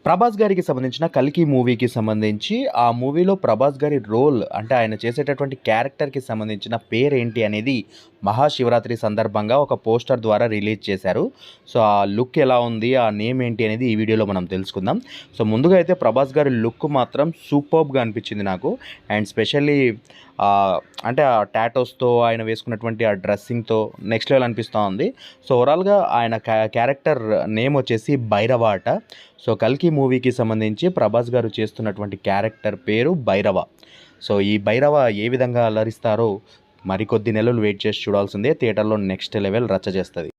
ప్రభాస్ గారికి సంబంధించిన 'కల్కి' మూవీకి సంబంధించి, ఆ మూవీలో ప్రభాస్ గారి రోల్ అంటే ఆయన చేసేటటువంటి క్యారెక్టర్‌కి సంబంధించిన పేరేంటి అనేది మహాశివరాత్రి సందర్భంగా ఒక పోస్టర్ ద్వారా రిలీజ్ చేశారు. సో, ఆ లుక్ ఎలా ఉంది? ఆ నేమ్ ఏంటి? అనేది ఈ వీడియోలో మనం తెలుసుకుందాం. సో, ముందుగా అయితే ప్రభాస్ గారి లుక్ మాత్రం సూపర్బ్‌గా అనిపించింది నాకు. అండ్ స్పెషల్లీ అంటే ఆ టాటూస్‌తో ఆయన వేసుకున్నటువంటి ఆ డ్రెస్సింగ్‌తో నెక్స్ట్ లెవెల్ అనిపిస్తా ఉంది. సో, ఓవరాల్‌గా ఆయన క్యారెక్టర్ నేమ్ వచ్చేసి భైరవ అట. సో, 'కల్కి' మూవీకి సంబంధించి ప్రభాస్ గారు చేస్తున్నటువంటి క్యారెక్టర్ పేరు భైరవ. సో, ఈ భైరవ ఏ విధంగా అలరిస్తారో మరికొద్ది నెలలు వెయిట్ చేసి చూడాల్సిందే. థియేటర్‌లో నెక్స్ట్ లెవెల్ రచ్చ చేస్తది.